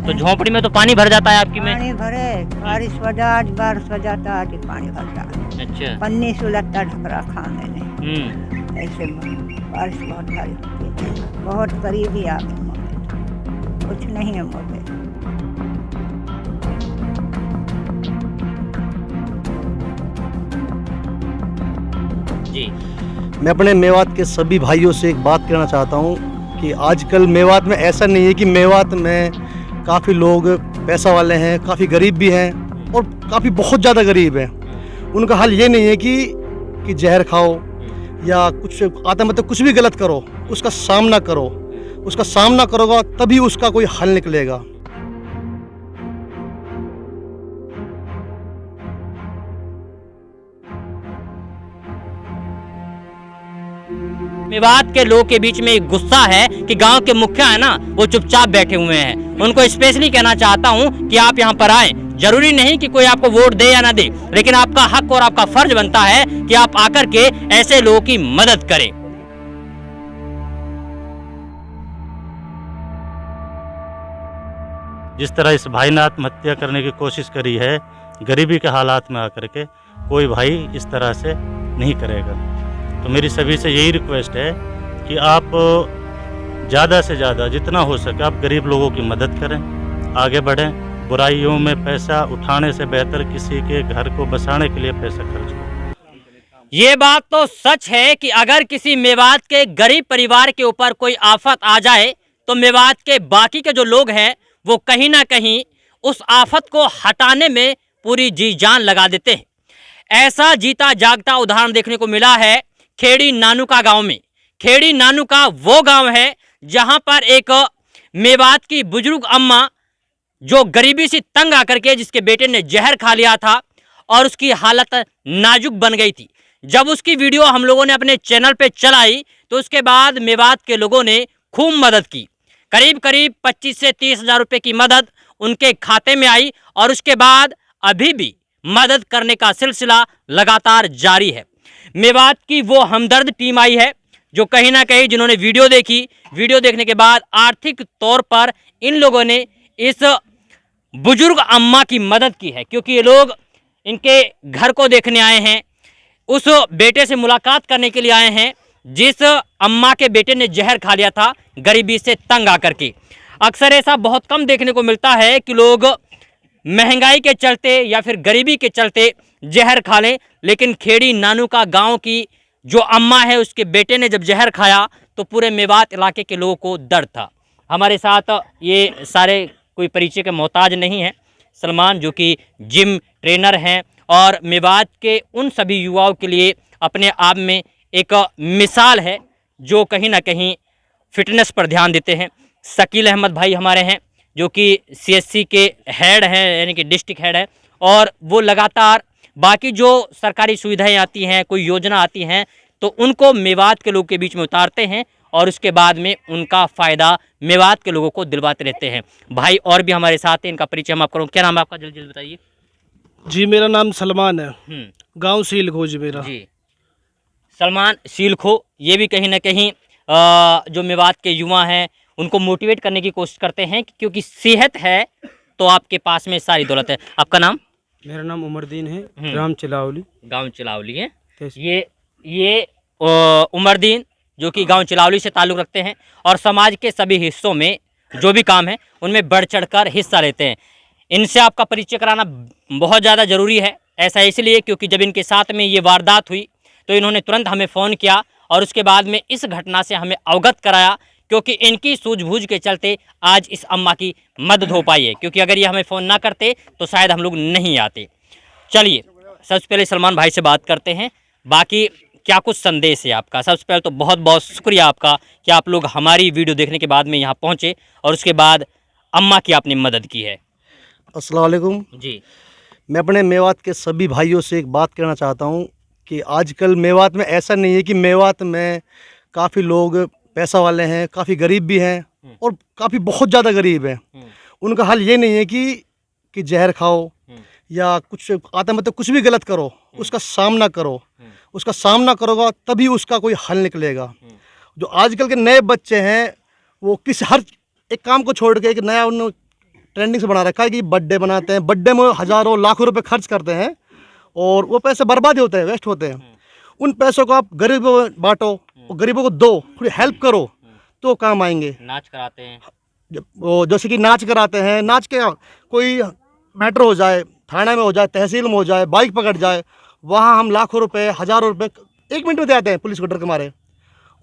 तो झोपड़ी में तो पानी भर जाता है आपकी में? पानी भरे, बारिश हो जाए, बारिश हो जाता है, आज पानी भर जाए। अच्छा। पन्नी से लगता ढक रखा मैंने। ऐसे बारिश बहुत भारी होती है, बहुत करीब ही आ गए मोटे, कुछ नहीं है मोटे। जी। मैं अपने मेवात के सभी भाइयों से एक बात कहना चाहता हूँ कि आजकल मेवात में ऐसा नहीं है कि मेवात में काफ़ी लोग पैसा वाले हैं, काफ़ी गरीब भी हैं और काफ़ी बहुत ज़्यादा गरीब हैं। उनका हाल ये नहीं है कि जहर खाओ या कुछ आता मतलब कुछ भी गलत करो, उसका सामना करो। उसका सामना करोगा तभी उसका कोई हल निकलेगा। मेवात के लोग के बीच में एक गुस्सा है कि गांव के मुखिया है ना, वो चुपचाप बैठे हुए हैं। उनको स्पेशली कहना चाहता हूं कि आप यहां पर आए। जरूरी नहीं कि कोई आपको वोट दे या ना दे, लेकिन आपका हक और आपका फर्ज बनता है कि आप आकर के ऐसे लोगों की मदद करें। जिस तरह इस भाई ने आत्महत्या करने की कोशिश करी है, गरीबी के हालात में आकर के, कोई भाई इस तरह से नहीं करेगा। तो मेरी सभी से यही रिक्वेस्ट है कि आप ज़्यादा से ज़्यादा जितना हो सके आप गरीब लोगों की मदद करें, आगे बढ़ें। बुराइयों में पैसा उठाने से बेहतर किसी के घर को बसाने के लिए पैसा खर्च करें। ये बात तो सच है कि अगर किसी मेवात के गरीब परिवार के ऊपर कोई आफत आ जाए तो मेवात के बाकी के जो लोग हैं वो कहीं ना कहीं उस आफत को हटाने में पूरी जी जान लगा देते हैं। ऐसा जीता जागता उदाहरण देखने को मिला है खेड़ी नानुका गांव में। खेड़ी नानुका वो गांव है जहां पर एक मेवात की बुजुर्ग अम्मा जो गरीबी से तंग आकर के जिसके बेटे ने जहर खा लिया था और उसकी हालत नाजुक बन गई थी। जब उसकी वीडियो हम लोगों ने अपने चैनल पे चलाई तो उसके बाद मेवात के लोगों ने खूब मदद की। करीब करीब 25 से 30 हज़ार रुपये की मदद उनके खाते में आई और उसके बाद अभी भी मदद करने का सिलसिला लगातार जारी है। मेवात की वो हमदर्द टीम आई है जो कहीं ना कहीं जिन्होंने वीडियो देखी, वीडियो देखने के बाद आर्थिक तौर पर इन लोगों ने इस बुजुर्ग अम्मा की मदद की है, क्योंकि ये लोग इनके घर को देखने आए हैं, उस बेटे से मुलाकात करने के लिए आए हैं जिस अम्मा के बेटे ने जहर खा लिया था गरीबी से तंग आकर के। अक्सर ऐसा बहुत कम देखने को मिलता है कि लोग महंगाई के चलते या फिर गरीबी के चलते जहर खा लें, लेकिन खेड़ी नानुका गांव की जो अम्मा है उसके बेटे ने जब जहर खाया तो पूरे मेवात इलाके के लोगों को दर्द था। हमारे साथ ये सारे कोई परिचय के मोहताज नहीं हैं। सलमान जो कि जिम ट्रेनर हैं और मेवात के उन सभी युवाओं के लिए अपने आप में एक मिसाल है जो कहीं ना कहीं फिटनेस पर ध्यान देते हैं। शकील अहमद भाई हमारे हैं जो कि CSC के हेड हैं, यानी कि डिस्ट्रिक्ट हेड है, और वो लगातार बाकी जो सरकारी सुविधाएं आती हैं, कोई योजना आती हैं तो उनको मेवात के लोगों के बीच में उतारते हैं और उसके बाद में उनका फ़ायदा मेवात के लोगों को दिलवाते रहते हैं। भाई और भी हमारे साथ हैं, इनका परिचय हम आप करूँ। क्या नाम है आपका, जल्दी जल्दी बताइए। जी मेरा नाम सलमान है, गांव सीलखो जी मेरा। जी सलमान सीलखो, ये भी कहीं ना कहीं जो मेवात के युवा हैं उनको मोटिवेट करने की कोशिश करते हैं क्योंकि सेहत है तो आपके पास में सारी दौलत है। आपका नाम? मेरा नाम उमरदीन है, ग्राम चिलावली, गांव चिलावली है। ये उमरदीन जो कि गांव चिलावली से ताल्लुक़ रखते हैं और समाज के सभी हिस्सों में जो भी काम है उनमें बढ़ चढ़कर हिस्सा लेते हैं। इनसे आपका परिचय कराना बहुत ज़्यादा ज़रूरी है। ऐसा इसलिए क्योंकि जब इनके साथ में ये वारदात हुई तो इन्होंने तुरंत हमें फ़ोन किया और उसके बाद में इस घटना से हमें अवगत कराया, क्योंकि इनकी सूझबूझ के चलते आज इस अम्मा की मदद हो पाई है, क्योंकि अगर ये हमें फ़ोन ना करते तो शायद हम लोग नहीं आते। चलिए सबसे पहले सलमान भाई से बात करते हैं, बाकी क्या कुछ संदेश है आपका। सबसे पहले तो बहुत बहुत शुक्रिया आपका कि आप लोग हमारी वीडियो देखने के बाद में यहाँ पहुँचे और उसके बाद अम्मा की आपने मदद की है। अस्सलाम वालेकुम जी। मैं अपने मेवात के सभी भाइयों से एक बात कहना चाहता हूँ कि आजकल मेवात में ऐसा नहीं है कि मेवात में काफ़ी लोग पैसा वाले हैं, काफ़ी गरीब भी हैं और काफ़ी बहुत ज़्यादा गरीब हैं। उनका हाल ये नहीं है कि जहर खाओ या कुछ आता मतलब कुछ भी गलत करो, उसका सामना करो। उसका सामना करोगा तभी उसका कोई हल निकलेगा। जो आजकल के नए बच्चे हैं वो हर एक काम को छोड़ के एक नया ट्रेंडिंग से बना रखा है कि बर्थडे बनाते हैं, बर्थडे में हज़ारों लाखों रुपए खर्च करते हैं और वो पैसे बर्बाद होते हैं, वेस्ट होते हैं। उन पैसों को आप गरीबों में बांटो, गरीबों को दो, थोड़ी हेल्प करो तो काम आएंगे। नाच कराते हैं, वो जैसे कि नाच कराते हैं, नाच के कोई मैटर हो जाए, थाने में हो जाए, तहसील में हो जाए, बाइक पकड़ जाए, वहाँ हम लाखों रुपए, हज़ारों रुपए 1 मिनट में दे आते हैं पुलिस को डर के मारे।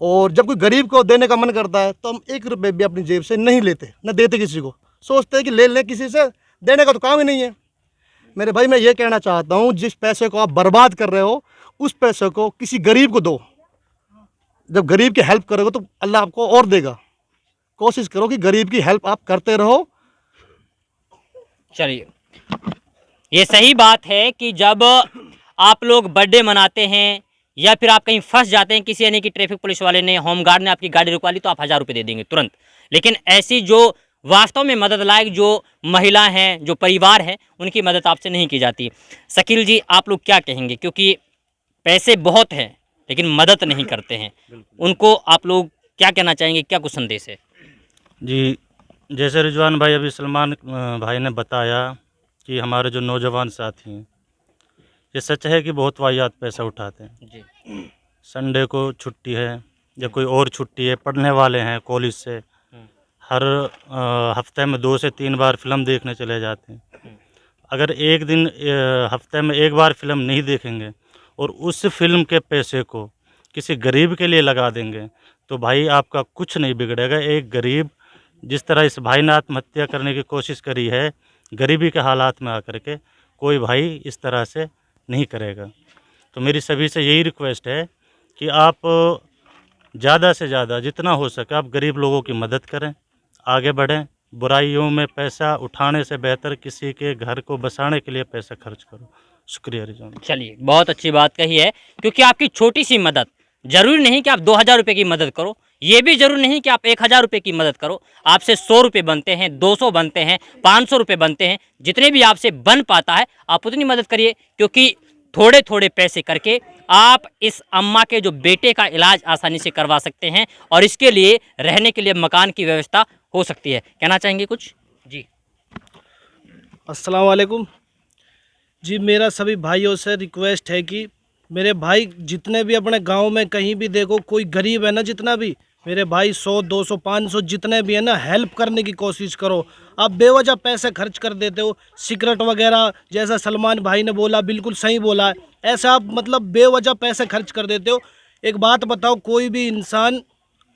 और जब कोई गरीब को देने का मन करता है तो हम 1 रुपये भी अपनी जेब से नहीं लेते, न देते किसी को। सोचते हैं कि ले लें किसी से, देने का तो काम ही नहीं है। मेरे भाई, मैं ये कहना चाहता हूँ, जिस पैसे को आप बर्बाद कर रहे हो उस पैसे को किसी गरीब को दो। जब गरीब की हेल्प करोगे तो अल्लाह आपको और देगा। कोशिश करो कि गरीब की हेल्प आप करते रहो। चलिए, ये सही बात है कि जब आप लोग बर्थडे मनाते हैं या फिर आप कहीं फंस जाते हैं, किसी यानी कि ट्रैफिक पुलिस वाले ने, होमगार्ड ने आपकी गाड़ी रुकवा ली, तो आप 1000 रुपये दे देंगे तुरंत। लेकिन ऐसी जो वास्तव में मदद लायक जो महिला हैं, जो परिवार हैं, उनकी मदद आपसे नहीं की जाती। शकील जी, आप लोग क्या कहेंगे? क्योंकि पैसे बहुत हैं लेकिन मदद नहीं करते हैं, उनको आप लोग क्या कहना चाहेंगे? क्या कुछ संदेश है? जी, जैसे रिजवान भाई अभी सलमान भाई ने बताया कि हमारे जो नौजवान साथी हैं, ये सच है कि बहुत वाहियात पैसा उठाते हैं जी। संडे को छुट्टी है या कोई और छुट्टी है, पढ़ने वाले हैं कॉलेज से, हर हफ्ते में 2 से 3 बार फिल्म देखने चले जाते हैं। अगर एक दिन हफ्ते में 1 बार फिल्म नहीं देखेंगे और उस फिल्म के पैसे को किसी गरीब के लिए लगा देंगे तो भाई आपका कुछ नहीं बिगड़ेगा। एक गरीब, जिस तरह इस भाई ने आत्महत्या करने की कोशिश करी है गरीबी के हालात में आकर के, कोई भाई इस तरह से नहीं करेगा। तो मेरी सभी से यही रिक्वेस्ट है कि आप ज़्यादा से ज़्यादा जितना हो सके आप गरीब लोगों की मदद करें, आगे बढ़ें। बुराइयों में पैसा उठाने से बेहतर किसी के घर को बसाने के लिए पैसा खर्च करो। शुक्रिया रिजवान। चलिए, बहुत अच्छी बात कही है, क्योंकि आपकी छोटी सी मदद, जरूरी नहीं कि आप 2000 रुपये की मदद करो, ये भी जरूरी नहीं कि आप 1000 रुपये की मदद करो। आपसे 100 रुपये बनते हैं, 200 बनते हैं, 500 रुपये बनते हैं, जितने भी आपसे बन पाता है आप उतनी मदद करिए। क्योंकि थोड़े थोड़े पैसे करके आप इस अम्मा के जो बेटे का इलाज आसानी से करवा सकते हैं और इसके लिए रहने के लिए मकान की व्यवस्था हो सकती है। कहना चाहेंगे कुछ? जी। अस्सलाम वालेकुम जी। मेरा सभी भाइयों से रिक्वेस्ट है कि मेरे भाई जितने भी अपने गांव में कहीं भी देखो कोई गरीब है ना, जितना भी मेरे भाई 100, 200, 500 जितने भी है ना, हेल्प करने की कोशिश करो। आप बेवजह पैसे खर्च कर देते हो, सिगरेट वगैरह, जैसा सलमान भाई ने बोला, बिल्कुल सही बोला है। ऐसा आप मतलब बेवजह पैसे खर्च कर देते हो। एक बात बताओ, कोई भी इंसान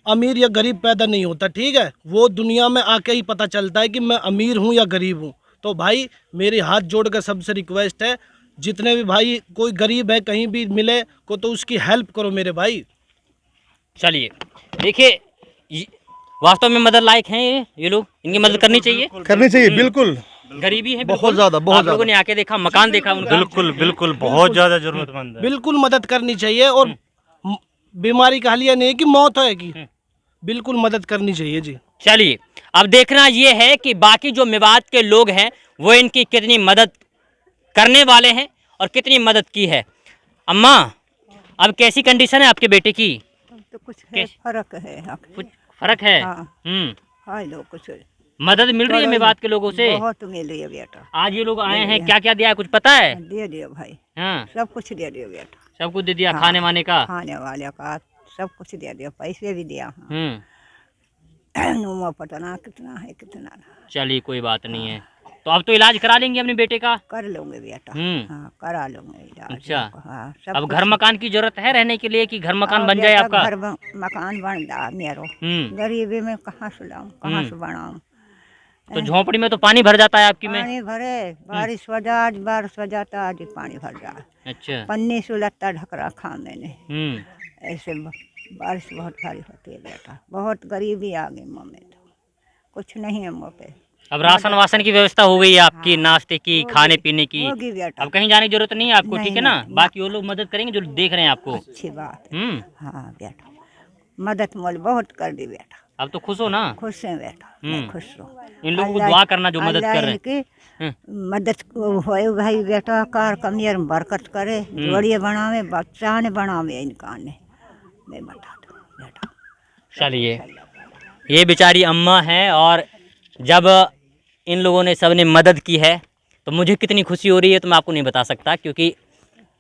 अमीर या गरीब पैदा नहीं होता, ठीक है? वो दुनिया में आके ही पता चलता है कि मैं अमीर हूँ या गरीब हूँ। तो भाई मेरी हाथ जोड़ कर सबसे रिक्वेस्ट है, जितने भी भाई कोई गरीब है कहीं भी मिले को तो उसकी हेल्प करो मेरे भाई। चलिए, देखिए, वास्तव में मदद लायक हैं ये लोग, इनकी मदद करनी चाहिए। बिल्कुल। गरीबी है, बहुत ज़्यादा, बहुत आप लोगों ने आके देखा, मकान देखा उनका। बिल्कुल बिल्कुल, बहुत ज़्यादा ज़रूरतमंद है। बिल्कुल मदद करनी चाहिए। और बीमारी का हाल यह नहीं है कि मौत होएगी, बिल्कुल मदद करनी चाहिए जी। चलिए, अब देखना ये है कि बाकी जो मेवात के लोग हैं वो इनकी कितनी मदद करने वाले हैं और कितनी मदद की है। अम्मा, अब कैसी कंडीशन है आपके बेटे की? तो कुछ है, फर्क है। कुछ फर्क है? हाँ। हाय लो, कुछ मदद मिल रही है मेवात के लोगों से? बहुत मिल रही है बेटा। आज ये लोग आए हैं, क्या क्या दिया है कुछ पता है? दे दियो भाई, हाँ, सब कुछ दे दियो बेटा। सब कुछ दे दिया। हाँ। खाने वाने का, खाने वाले का सब कुछ दे दिया, पैसे भी दिया। पटना कितना है कितना ना। चलिए, कोई बात नहीं है। तो अब तो इलाज करा लेंगे अपने बेटे का? कर लूंगे बेटा। हाँ, करा लूंगे इलाज। अच्छा। हाँ, सब अब कुछ। घर मकान की जरूरत है रहने के लिए कि घर मकान हाँ, बन जाए बेटा, आपका? घर मकान बन जा मेरो। गरीबी में कहाँ से लाऊं, कहाँ से बनाऊं? तो झोपड़ी में तो पानी भर जाता है आपकी में? पानी भरे, बारिश हो जाए, बारिश हो जाता आज ही पानी भर जाए। अच्छा। पन्नी से लगता ढक रखा मैंने। ऐसे बारिश बहुत भारी होती है बेटा, बहुत गरीबी आ गई मुँह में, तो कुछ नहीं है मुँह पे। अब राशन वासन की व्यवस्था हो गई है आपकी? हाँ, नाश्ते की, खाने पीने की? होगी बेटा। अब कहीं जाने की जरूरत नहीं है आपको, नहीं, ठीक है ना? नहीं, बाकी वो लोग मदद करेंगे जो देख रहे हैं आपको। अच्छी बात है। हाँ बेटा, मदद मोल बहुत कर दी बेटा। अब तो खुश हो ना? खुश है बेटा, मैं खुश हूँ। इन लोगों को दुआ करना जो मदद कर रहे हैं। मदद होए भाई बेटा, कार कमियर बरकत करे, जोड़िए बनावे, बच्चा ने बनावे, इनका ने मैं बता दूँ बेटा। चलिए, ये बेचारी अम्मा है और जब इन लोगों ने सबने मदद की है, तो मुझे कितनी खुशी हो रही है तो मैं आपको नहीं बता सकता, क्योंकि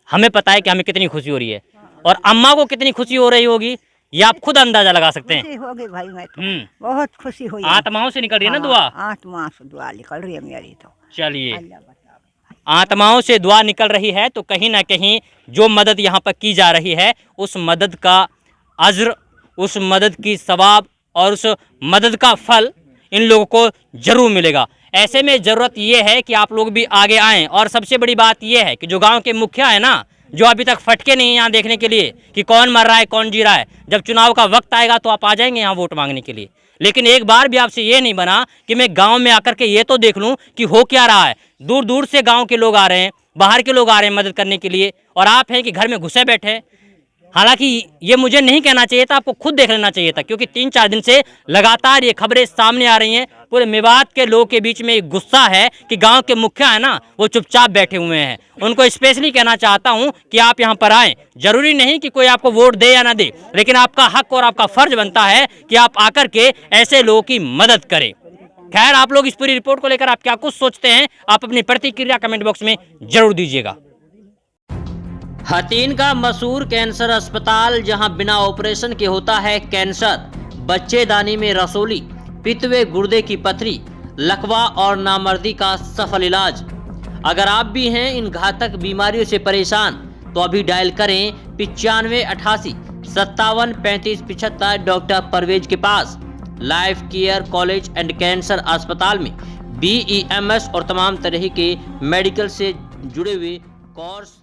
हमें पता है कि हमें कितनी खुशी हो रही है और अम्मा को कितनी खुशी हो रही होगी, ये आप खुद अंदाजा लगा सकते हैं। खुशी होगी भाई, मैं तो हम्म। बहुत खुशी हुई। आत्माओं से निकल रही है ना दुआ। आत्मा से दुआ निकल रही है मेरी तो। चलिए, अल्लाह बचावे। आत्माओं से दुआ निकल रही है, तो कहीं ना कहीं जो मदद यहाँ पर की जा रही है उस मदद का अज्र, उस मदद की सवाब और उस मदद का फल इन लोगों को जरूर मिलेगा। ऐसे में ज़रूरत ये है कि आप लोग भी आगे आएँ। और सबसे बड़ी बात ये है कि जो गांव के मुखिया है ना, जो अभी तक फटके नहीं यहाँ देखने के लिए कि कौन मर रहा है कौन जी रहा है, जब चुनाव का वक्त आएगा तो आप आ जाएंगे यहाँ वोट मांगने के लिए। लेकिन एक बार भी आपसे ये नहीं बना कि मैं गांव में आकर के ये तो देख लूं कि हो क्या रहा है। दूर दूर से गांव के लोग आ रहे हैं, बाहर के लोग आ रहे हैं मदद करने के लिए, और आप हैं कि घर में घुसे बैठे हैं। हालांकि ये मुझे नहीं कहना चाहिए था, आपको खुद देख लेना चाहिए था, क्योंकि 3-4 दिन से लगातार ये खबरें सामने आ रही हैं। पूरे मेवात के लोगों के बीच में एक गुस्सा है कि गांव के मुखिया है ना, वो चुपचाप बैठे हुए हैं। उनको स्पेशली कहना चाहता हूं कि आप यहां पर आएँ। जरूरी नहीं कि कोई आपको वोट दे या ना दे, लेकिन आपका हक और आपका फर्ज बनता है कि आप आकर के ऐसे लोगों की मदद करें। खैर, आप लोग इस पूरी रिपोर्ट को लेकर आप क्या कुछ सोचते हैं, आप अपनी प्रतिक्रिया कमेंट बॉक्स में जरूर दीजिएगा। हथीन का मशहूर कैंसर अस्पताल, जहां बिना ऑपरेशन के होता है कैंसर, बच्चेदानी में रसोली, पित्त व गुर्दे की पथरी, लकवा और नामर्दी का सफल इलाज। अगर आप भी हैं इन घातक बीमारियों से परेशान तो अभी डायल करें 95 88 57 35 75 डॉक्टर परवेज के पास। Life care college and cancer अस्पताल में BEMS और तमाम तरह के मेडिकल से जुड़े हुए कोर्स